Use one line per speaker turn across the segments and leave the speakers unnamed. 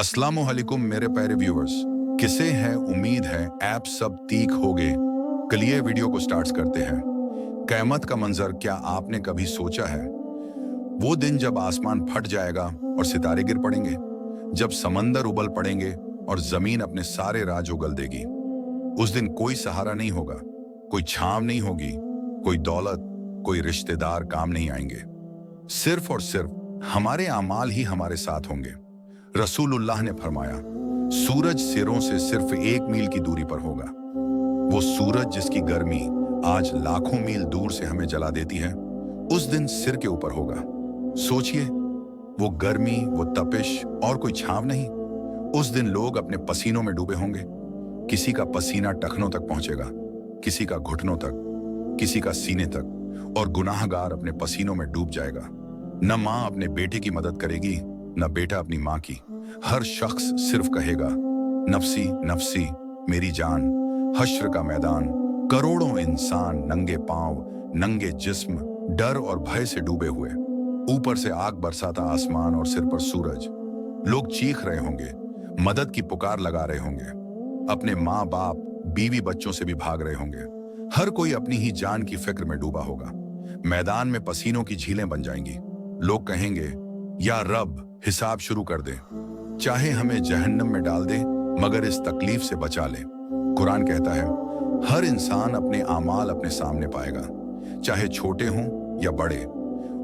अस्सलामुअलैकुम मेरे प्यारे व्यूअर्स, किसे हैं उम्मीद है ऐप सब तीख हो गए। चलिए वीडियो को स्टार्ट करते हैं। क़यामत का मंजर क्या आपने कभी सोचा है? वो दिन जब आसमान फट जाएगा और सितारे गिर पड़ेंगे, जब समंदर उबल पड़ेंगे और जमीन अपने सारे राज उगल देगी। उस दिन कोई सहारा नहीं होगा, कोई छांव नहीं होगी, कोई दौलत, कोई रिश्तेदार काम नहीं आएंगे। सिर्फ और सिर्फ हमारे अमाल ही हमारे साथ होंगे। रसूलुल्लाह ने फरमाया, सूरज सिरों से सिर्फ 1 मील की दूरी पर होगा। वो सूरज जिसकी गर्मी आज लाखों मील दूर से हमें जला देती है, उस दिन सिर के ऊपर होगा। सोचिए, वो गर्मी, वो तपिश और कोई छांव नहीं। उस दिन लोग अपने पसीनों में डूबे होंगे। किसी का पसीना टखनों तक पहुंचेगा, किसी का घुटनों तक, किसी का सीने तक, और गुनाहगार अपने पसीनों में डूब जाएगा। न माँ अपने बेटे की मदद करेगी, न बेटा अपनी माँ की। हर शख्स सिर्फ कहेगा, नफसी नफसी, मेरी जान। हश्र का मैदान, करोड़ों इंसान नंगे पांव, नंगे जिस्म, डर और भय से डूबे हुए। ऊपर से आग बरसाता आसमान और सिर पर सूरज। लोग चीख रहे होंगे, मदद की पुकार लगा रहे होंगे, अपने माँ बाप, बीवी बच्चों से भी भाग रहे होंगे। हर कोई अपनी ही जान की फिक्र में डूबा होगा। मैदान में पसीनों की झीलें बन जाएंगी। लोग कहेंगे, या रब हिसाब शुरू कर दे, चाहे हमें जहन्नम में डाल दे, मगर इस तकलीफ से बचा ले। कुरान कहता है, हर इंसान अपने आमाल अपने सामने पाएगा, चाहे छोटे हों या बड़े,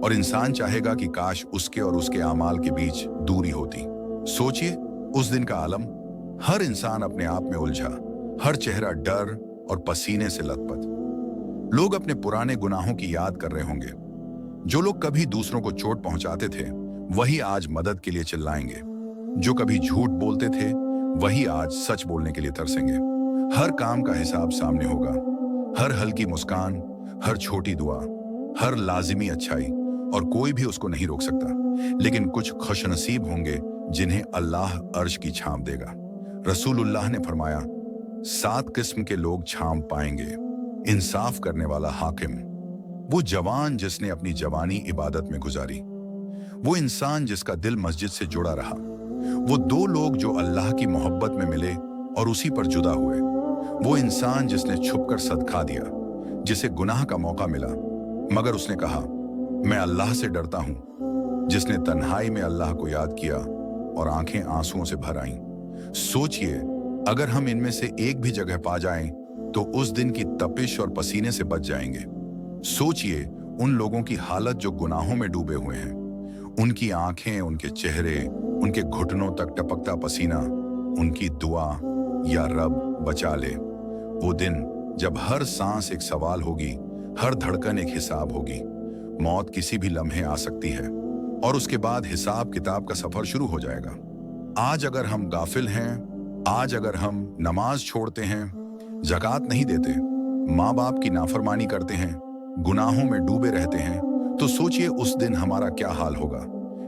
और इंसान चाहेगा कि काश उसके और उसके आमाल के बीच दूरी होती। सोचिए उस दिन का आलम। हर इंसान अपने आप में उलझा, हर चेहरा डर और पसीने से लथपथ। लोग अपने पुराने गुनाहों की याद कर रहे होंगे। जो लोग कभी दूसरों को चोट पहुंचाते थे, वही आज मदद के लिए चिल्लाएंगे। जो कभी झूठ बोलते थे, वही आज सच बोलने के लिए तरसेंगे। हर काम का हिसाब सामने होगा। हर हल्की मुस्कान, हर छोटी दुआ, हर लाजिमी अच्छाई, और कोई भी उसको नहीं रोक सकता। लेकिन कुछ खुशनसीब होंगे जिन्हें अल्लाह अर्श की छांव देगा। रसूलुल्लाह ने फरमाया, 7 किस्म के लोग छांव पाएंगे। इंसाफ करने वाला हाकिम, वो जवान जिसने अपनी जवानी इबादत में गुजारी, वो इंसान जिसका दिल मस्जिद से जुड़ा रहा, वो 2 लोग जो अल्लाह की मोहब्बत में मिले और उसी पर जुदा हुए, वो इंसान जिसने छुपकर सदका दिया, जिसे गुनाह का मौका मिला मगर उसने कहा, मैं अल्लाह से डरता हूं, जिसने तन्हाई में अल्लाह को याद किया और आंखें आंसुओं से भर आईं। सोचिए, अगर हम इनमें से एक भी जगह पा जाएं तो उस दिन की तपिश और पसीने से बच जाएंगे। सोचिए उन लोगों की हालत जो गुनाहों में डूबे हुए हैं। उनकी आंखें, उनके चेहरे, उनके घुटनों तक टपकता पसीना, उनकी दुआ, या रब बचा ले। वो दिन जब हर सांस एक सवाल होगी, हर धड़कन एक हिसाब होगी। मौत किसी भी लम्हे आ सकती है और उसके बाद हिसाब किताब का सफर शुरू हो जाएगा। आज अगर हम गाफिल हैं, आज अगर हम नमाज छोड़ते हैं, ज़कात नहीं देते, माँ बाप की नाफरमानी करते हैं, गुनाहों में डूबे रहते हैं, तो सोचिए उस दिन हमारा क्या हाल होगा।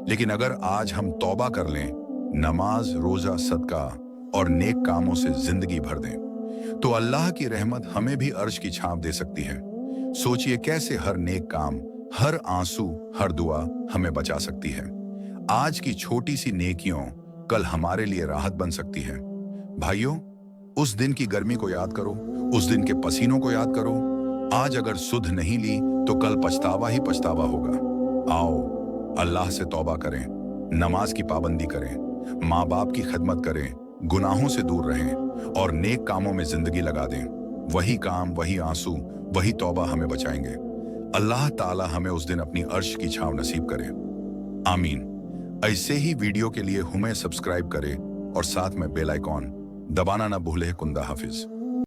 लेकिन अगर आज हम तौबा कर लें, नमाज, रोजा, सदका और नेक कामों से जिंदगी भर दें, तो अल्लाह की रहमत हमें भी अर्श की छांव दे सकती है। सोचिए कैसे हर नेक काम, हर आंसू, हर दुआ हमें बचा सकती है। आज की छोटी सी नेकियों कल हमारे लिए राहत बन सकती है। भाइयों, उस दिन की गर्मी को याद करो, उस दिन के पसीनों को याद करो। आज अगर सुध नहीं ली तो कल पछतावा ही पछतावा होगा। आओ अल्लाह से तौबा करें, नमाज की पाबंदी करें, माँ बाप की खिदमत करें, गुनाहों से दूर रहें और नेक कामों में जिंदगी लगा दें। वही काम, वही आंसू, वही तौबा हमें बचाएंगे। अल्लाह ताला हमें उस दिन अपनी अर्श की छांव नसीब करे। आमीन। ऐसे ही वीडियो के लिए हमें सब्सक्राइब करें और साथ में बेल आइकॉन दबाना ना भूले। कुंदा हाफिज।